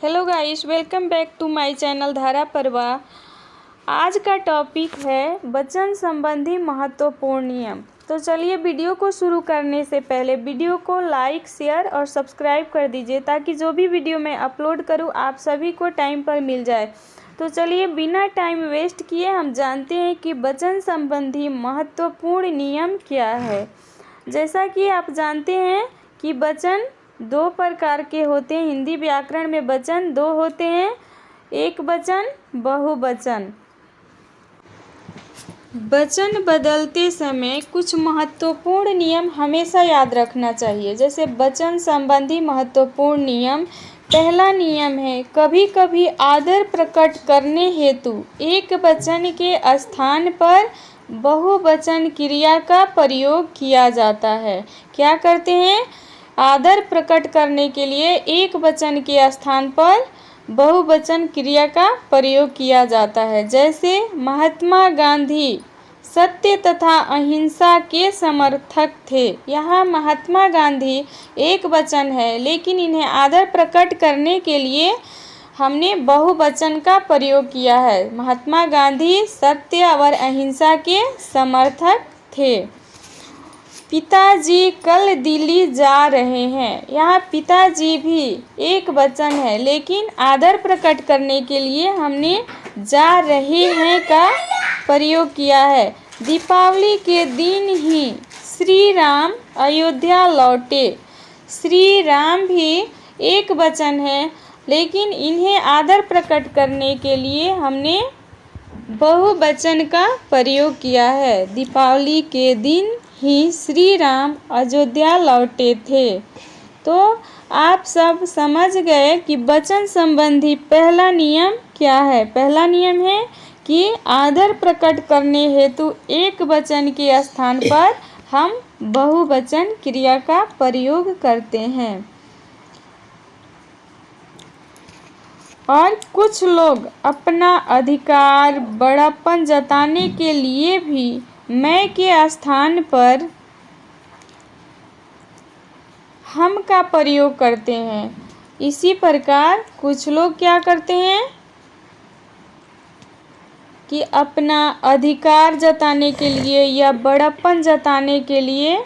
Hello guys, welcome back to my channel Dhara Pravah. आज का topic है वचन संबंधी महत्वपूर्ण नियम। तो चलिए वीडियो को शुरू करने से पहले वीडियो को लाइक, शेयर और सब्सक्राइब कर दीजिए ताकि जो भी वीडियो मैं अपलोड करूं आप सभी को टाइम पर मिल जाए। तो चलिए बिना टाइम वेस्ट किए हम जानते हैं कि वचन संबंधी महत्वपूर्ण नियम क्या है। जैसा कि आप जानते हैं कि वचन दो प्रकार के होते हैं। हिंदी व्याकरण में वचन दो होते हैं, एक वचन, बहुवचन। वचन बदलते समय कुछ महत्वपूर्ण नियम हमेशा याद रखना चाहिए। जैसे वचन संबंधी महत्वपूर्ण नियम, पहला नियम है कभी कभी आदर प्रकट करने हेतु एक वचन के स्थान पर बहुवचन क्रिया का प्रयोग किया जाता है। क्या करते हैं? आदर प्रकट करने के लिए एक वचन के स्थान पर बहुवचन क्रिया का प्रयोग किया जाता है। जैसे महात्मा गांधी सत्य तथा अहिंसा के समर्थक थे। यहाँ महात्मा गांधी एक वचन है, लेकिन इन्हें आदर प्रकट करने के लिए हमने बहुवचन का प्रयोग किया है। महात्मा गांधी सत्य और अहिंसा के समर्थक थे। पिताजी कल दिल्ली जा रहे हैं। यहाँ पिताजी भी एक वचन है, लेकिन आदर प्रकट करने के लिए हमने जा रहे हैं का प्रयोग किया है। दीपावली के दिन ही श्री राम अयोध्या लौटे। श्री राम भी एक वचन है, लेकिन इन्हें आदर प्रकट करने के लिए हमने बहुवचन का प्रयोग किया है। दीपावली के दिन ही श्री राम अयोध्या लौटे थे। तो आप सब समझ गए कि वचन संबंधी पहला नियम क्या है। पहला नियम है कि आदर प्रकट करने हेतु एक वचन के स्थान पर हम बहुवचन क्रिया का प्रयोग करते हैं। और कुछ लोग अपना अधिकार, बड़प्पन जताने के लिए भी मैं के स्थान पर हम का प्रयोग करते हैं। इसी प्रकार कुछ लोग क्या करते हैं कि अपना अधिकार जताने के लिए या बड़प्पन जताने के लिए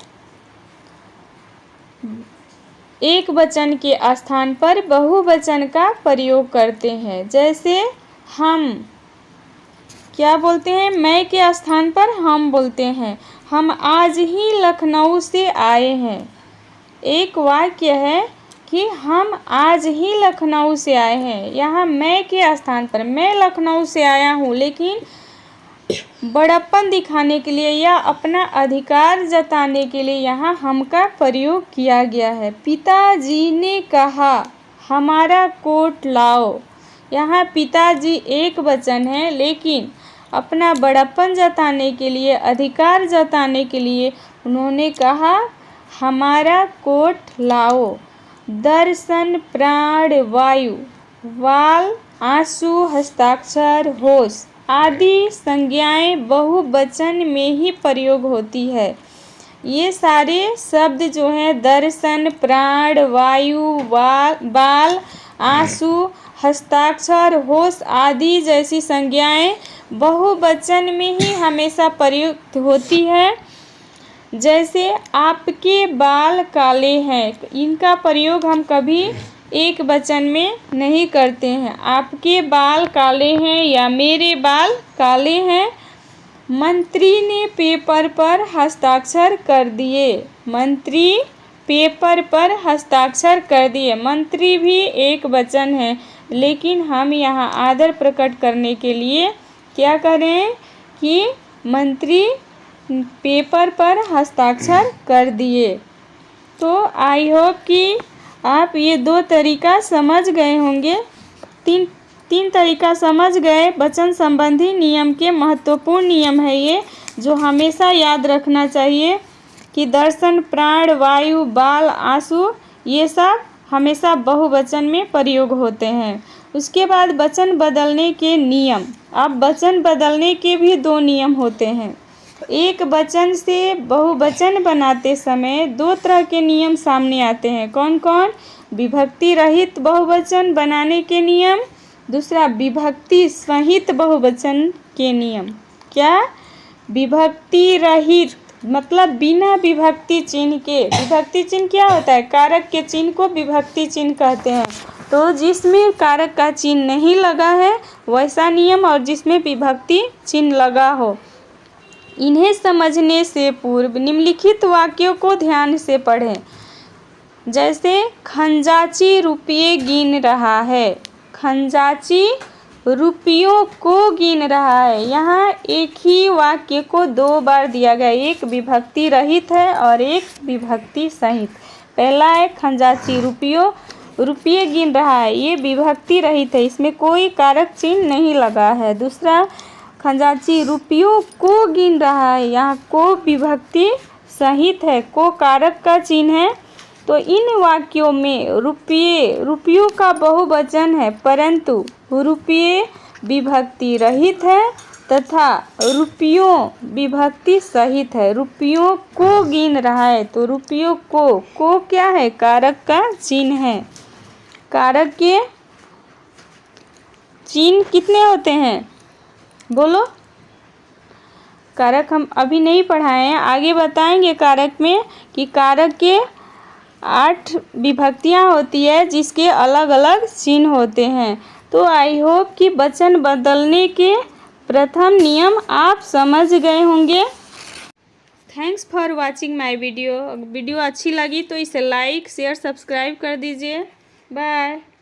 एक वचन के स्थान पर बहुवचन का प्रयोग करते हैं। जैसे हम क्या बोलते हैं? मैं के स्थान पर हम बोलते हैं। हम आज ही लखनऊ से आए हैं। एक वाक्य है कि हम आज ही लखनऊ से आए हैं। यहाँ मैं के स्थान पर मैं लखनऊ से आया हूँ, लेकिन बड़प्पन दिखाने के लिए या अपना अधिकार जताने के लिए यहाँ हम का प्रयोग किया गया है। पिताजी ने कहा हमारा कोट लाओ। यहाँ पिताजी एक वचन है, लेकिन अपना बड़प्पन जताने के लिए, अधिकार जताने के लिए उन्होंने कहा हमारा कोट लाओ। दर्शन, प्राण, वायु, वाल, आंसू, हस्ताक्षर, होश आदि संज्ञाएं बहुवचन में ही प्रयोग होती है। ये सारे शब्द जो हैं दर्शन, प्राण, वायु, बाल, आंसू, हस्ताक्षर, होश आदि जैसी संज्ञाएं बहुवचन में ही हमेशा प्रयुक्त होती है। जैसे आपके बाल काले हैं, इनका प्रयोग हम कभी एक वचन में नहीं करते हैं। आपके बाल काले हैं या मेरे बाल काले हैं। मंत्री ने पेपर पर हस्ताक्षर कर दिए। मंत्री पेपर पर हस्ताक्षर कर दिए। मंत्री भी एक वचन है, लेकिन हम यहाँ आदर प्रकट करने के लिए क्या करें कि मंत्री पेपर पर हस्ताक्षर कर दिए। तो आई होप कि आप ये दो तरीका समझ गए होंगे। तीन तरीका समझ गए। वचन संबंधी नियम के महत्वपूर्ण नियम है ये, जो हमेशा याद रखना चाहिए कि दर्शन, प्राण, वायु, बाल, आंसू ये सब हमेशा बहुवचन में प्रयोग होते हैं। उसके बाद वचन बदलने के नियम। अब वचन बदलने के भी दो नियम होते हैं। एक वचन से बहुवचन बनाते समय दो तरह के नियम सामने आते हैं। कौन कौन? विभक्ति रहित बहुवचन बनाने के नियम, दूसरा विभक्ति सहित बहुवचन के नियम। क्या? विभक्ति रहित मतलब बिना विभक्ति चिन्ह के। विभक्ति चिन्ह क्या होता है? कारक के चिन्ह को विभक्ति चिन्ह कहते हैं। तो जिसमें कारक का चिन्ह नहीं लगा है वैसा नियम, और जिसमें विभक्ति चिन्ह लगा हो। इन्हें समझने से पूर्व निम्नलिखित वाक्यों को ध्यान से पढ़ें। जैसे खंजाची रुपये गिन रहा है। खंजाची रुपयों को गिन रहा है। यहाँ एक ही वाक्य को दो बार दिया गया, एक विभक्ति रहित है और एक विभक्ति सहित। पहला है खंजाची रुपये गिन रहा है, ये विभक्ति रहित है, इसमें कोई कारक चिन्ह नहीं लगा है। दूसरा खंजाची रुपयों को गिन रहा है, यहाँ को विभक्ति सहित है, को कारक का चिन्ह है। तो इन वाक्यों में रुपयों का बहुवचन है, परंतु रुपये विभक्ति रहित है तथा रुपयों विभक्ति सहित है। रुपयों को गिन रहा है, तो रुपयों को क्या है? कारक का चिन्ह है। कारक के चिन्ह कितने होते हैं? बोलो। कारक हम अभी नहीं पढ़ाए हैं, आगे बताएंगे कारक में कि कारक के 8 विभक्तियाँ होती है जिसके अलग अलग चिन्ह होते हैं। तो आई होप कि वचन बदलने के प्रथम नियम आप समझ गए होंगे। Thanks for watching my video. Video अच्छी लगी तो इसे लाइक शेयर सब्सक्राइब कर दीजिए। बाय।